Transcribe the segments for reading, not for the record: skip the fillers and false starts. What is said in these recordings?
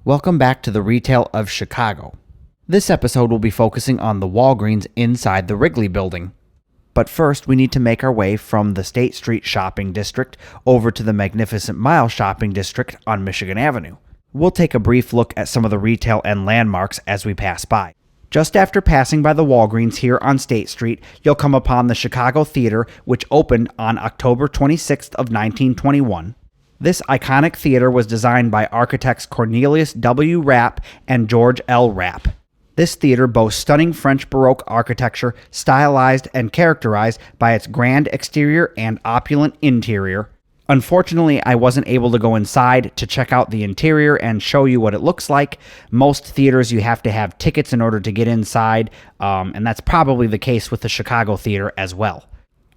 Welcome back to the Retail of Chicago. This episode will be focusing on the Walgreens inside the Wrigley building. But first, we need to make our way from the State Street shopping district over to the Magnificent Mile shopping district on Michigan Avenue. We'll take a brief look at some of the retail and landmarks as we pass by. Just after passing by the Walgreens here on State Street, you'll come upon the Chicago Theater, which opened on October 26th of 1921. This iconic theater was designed by architects Cornelius W. Rapp and George L. Rapp. This theater boasts stunning French Baroque architecture, stylized and characterized by its grand exterior and opulent interior. Unfortunately, I wasn't able to go inside to check out the interior and show you what it looks like. Most theaters, you have to have tickets in order to get inside, and that's probably the case with the Chicago Theater as well.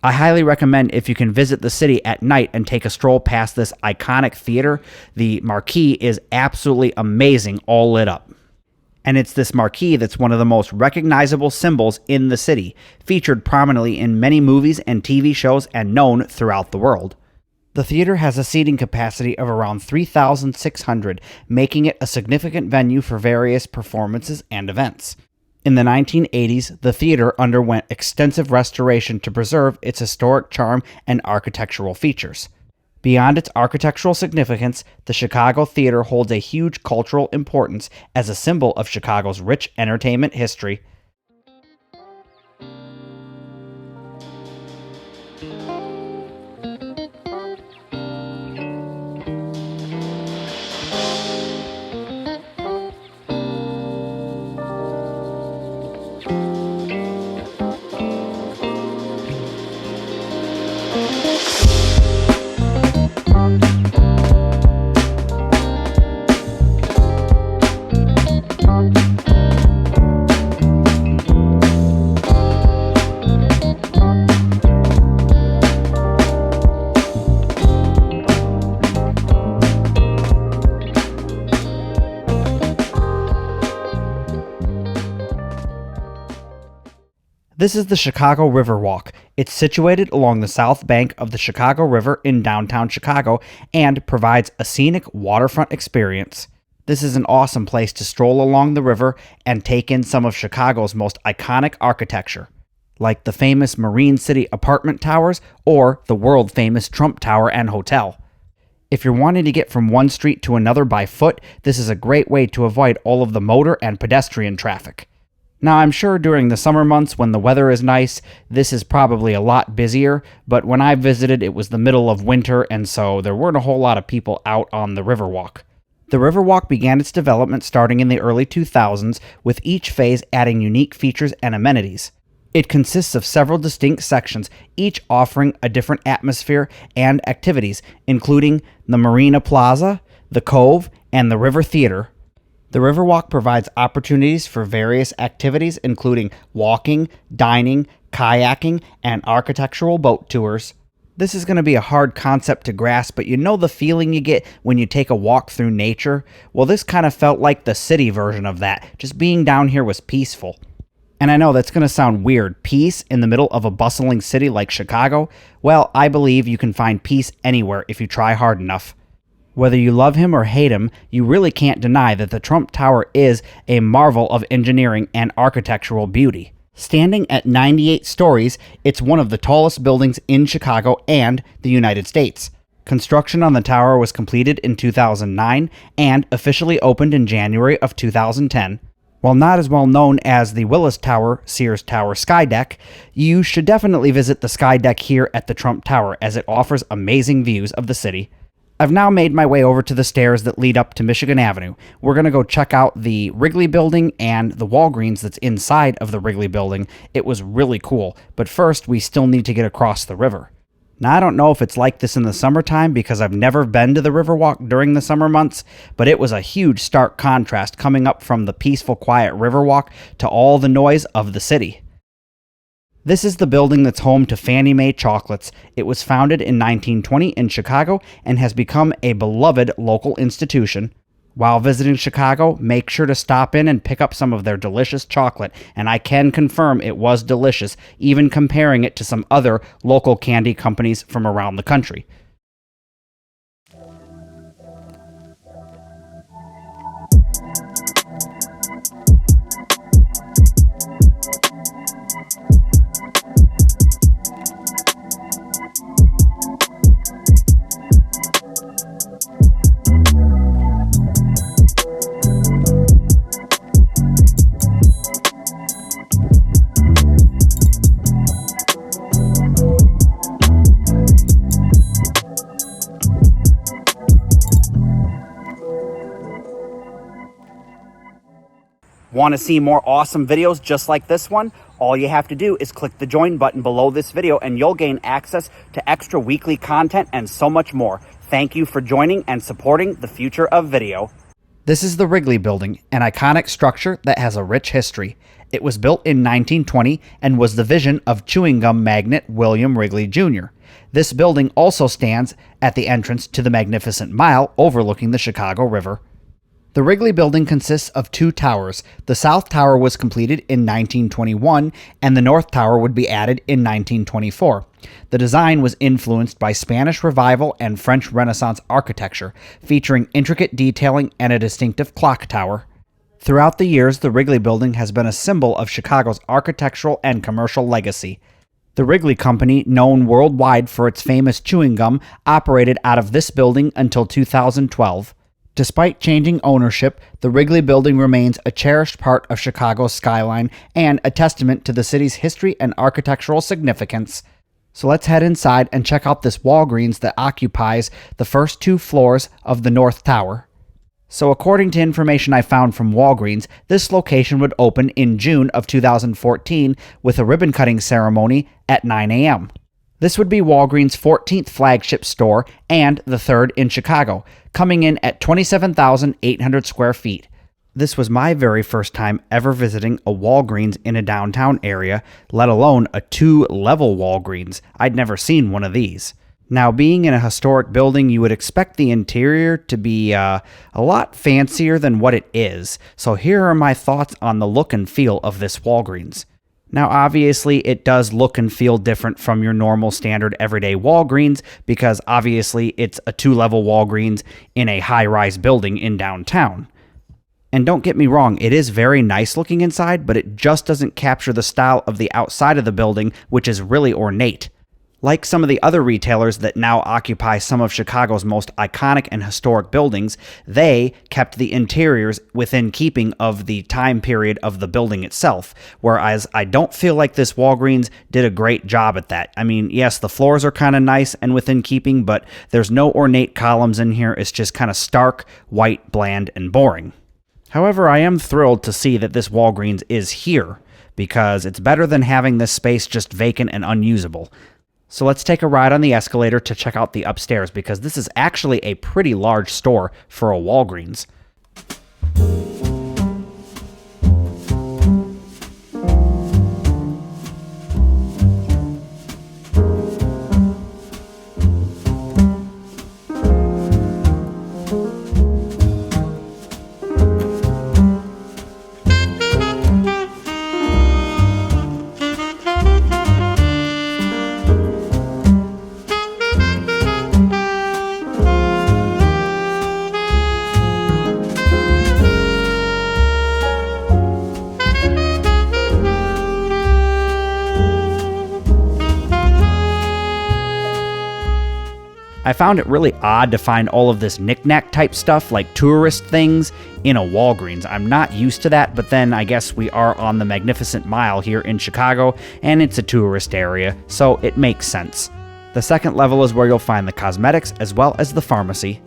I highly recommend if you can visit the city at night and take a stroll past this iconic theater. The marquee is absolutely amazing, all lit up. And it's this marquee that's one of the most recognizable symbols in the city, featured prominently in many movies and TV shows and known throughout the world. The theater has a seating capacity of around 3,600, making it a significant venue for various performances and events. In the 1980s, the theater underwent extensive restoration to preserve its historic charm and architectural features. Beyond its architectural significance, the Chicago Theater holds a huge cultural importance as a symbol of Chicago's rich entertainment history. This is the Chicago Riverwalk. It's situated along the south bank of the Chicago River in downtown Chicago and provides a scenic waterfront experience. This is an awesome place to stroll along the river and take in some of Chicago's most iconic architecture, like the famous Marine City apartment towers or the world-famous Trump Tower and Hotel. If you're wanting to get from one street to another by foot, this is a great way to avoid all of the motor and pedestrian traffic. Now, I'm sure during the summer months when the weather is nice, this is probably a lot busier, but when I visited, it was the middle of winter, and so there weren't a whole lot of people out on the Riverwalk. The Riverwalk began its development starting in the early 2000s, with each phase adding unique features and amenities. It consists of several distinct sections, each offering a different atmosphere and activities, including the Marina Plaza, the Cove, and the River Theater. The Riverwalk provides opportunities for various activities including walking, dining, kayaking, and architectural boat tours. This is going to be a hard concept to grasp, but you know the feeling you get when you take a walk through nature? Well, this kind of felt like the city version of that. Just being down here was peaceful. And I know that's going to sound weird. Peace in the middle of a bustling city like Chicago? Well, I believe you can find peace anywhere if you try hard enough. Whether you love him or hate him, you really can't deny that the Trump Tower is a marvel of engineering and architectural beauty. Standing at 98 stories, it's one of the tallest buildings in Chicago and the United States. Construction on the tower was completed in 2009 and officially opened in January of 2010. While not as well known as the Willis Tower, Sears Tower Sky Deck, you should definitely visit the Sky Deck here at the Trump Tower as it offers amazing views of the city. I've now made my way over to the stairs that lead up to Michigan Avenue. We're going to go check out the Wrigley building and the Walgreens that's inside of the Wrigley building. It was really cool, but first we still need to get across the river. Now, I don't know if it's like this in the summertime because I've never been to the Riverwalk during the summer months, but it was a huge stark contrast coming up from the peaceful, quiet Riverwalk to all the noise of the city. This is the building that's home to Fannie Mae Chocolates. It was founded in 1920 in Chicago and has become a beloved local institution. While visiting Chicago, make sure to stop in and pick up some of their delicious chocolate, and I can confirm it was delicious, even comparing it to some other local candy companies from around the country. Want to see more awesome videos just like this one? All you have to do is click the join button below this video and you'll gain access to extra weekly content and so much more. Thank you for joining and supporting the future of video. This is the Wrigley Building, an iconic structure that has a rich history. It was built in 1920 and was the vision of chewing gum magnate William Wrigley Jr. This building also stands at the entrance to the Magnificent Mile overlooking the Chicago River. The Wrigley Building consists of two towers. The South Tower was completed in 1921, and the North Tower would be added in 1924. The design was influenced by Spanish Revival and French Renaissance architecture, featuring intricate detailing and a distinctive clock tower. Throughout the years, the Wrigley Building has been a symbol of Chicago's architectural and commercial legacy. The Wrigley Company, known worldwide for its famous chewing gum, operated out of this building until 2012. Despite changing ownership, the Wrigley Building remains a cherished part of Chicago's skyline and a testament to the city's history and architectural significance. So let's head inside and check out this Walgreens that occupies the first two floors of the North Tower. So according to information I found from Walgreens, this location would open in June of 2014 with a ribbon-cutting ceremony at 9 a.m. This would be Walgreens' 14th flagship store and the third in Chicago, coming in at 27,800 square feet. This was my very first time ever visiting a Walgreens in a downtown area, let alone a two-level Walgreens. I'd never seen one of these. Now, being in a historic building, you would expect the interior to be a lot fancier than what it is. So here are my thoughts on the look and feel of this Walgreens. Now, obviously, it does look and feel different from your normal standard everyday Walgreens because obviously it's a two-level Walgreens in a high-rise building in downtown. And don't get me wrong, it is very nice looking inside, but it just doesn't capture the style of the outside of the building, which is really ornate. Like some of the other retailers that now occupy some of Chicago's most iconic and historic buildings, they kept the interiors within keeping of the time period of the building itself, whereas I don't feel like this Walgreens did a great job at that. I mean, yes, the floors are kind of nice and within keeping, but there's no ornate columns in here. It's just kind of stark, white, bland, and boring. However, I am thrilled to see that this Walgreens is here, because it's better than having this space just vacant and unusable. So let's take a ride on the escalator to check out the upstairs, because this is actually a pretty large store for a Walgreens. I found it really odd to find all of this knick-knack type stuff like tourist things in a Walgreens. I'm not used to that, but then I guess we are on the Magnificent Mile here in Chicago, and it's a tourist area, so it makes sense. The second level is where you'll find the cosmetics as well as the pharmacy.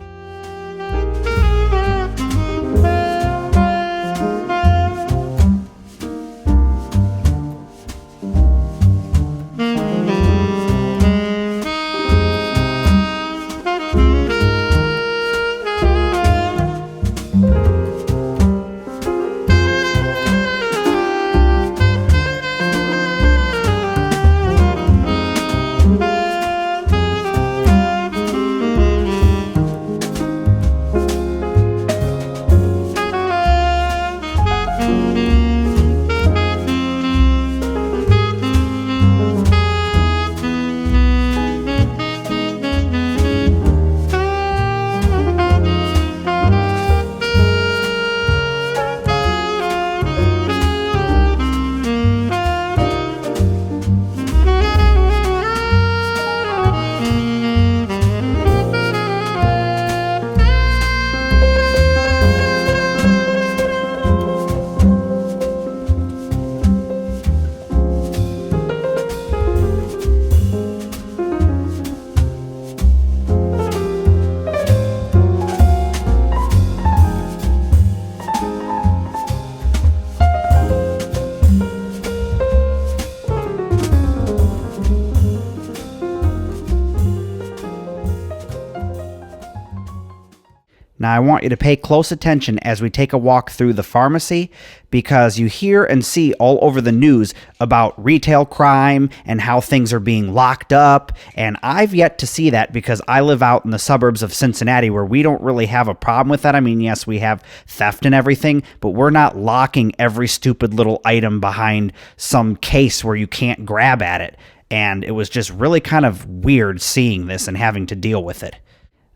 Now, I want you to pay close attention as we take a walk through the pharmacy, because you hear and see all over the news about retail crime and how things are being locked up, and I've yet to see that because I live out in the suburbs of Cincinnati where we don't really have a problem with that. I mean, yes, we have theft and everything, but we're not locking every stupid little item behind some case where you can't grab at it, and it was just really kind of weird seeing this and having to deal with it.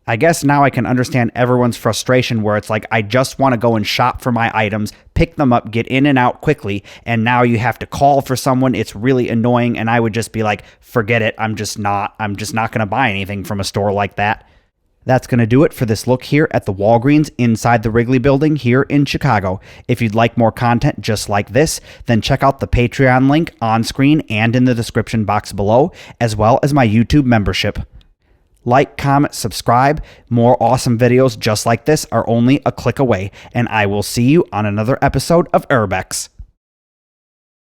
I guess now I can understand everyone's frustration where it's like, I just want to go and shop for my items, pick them up, get in and out quickly, and now you have to call for someone. It's really annoying, and I would just be like, forget it. I'm just not going to buy anything from a store like that. That's going to do it for this look here at the Walgreens inside the Wrigley building here in Chicago. If you'd like more content just like this, then check out the Patreon link on screen and in the description box below, as well as my YouTube membership. Like, comment, subscribe. More awesome videos just like this are only a click away, and I will see you on another episode of Urbex.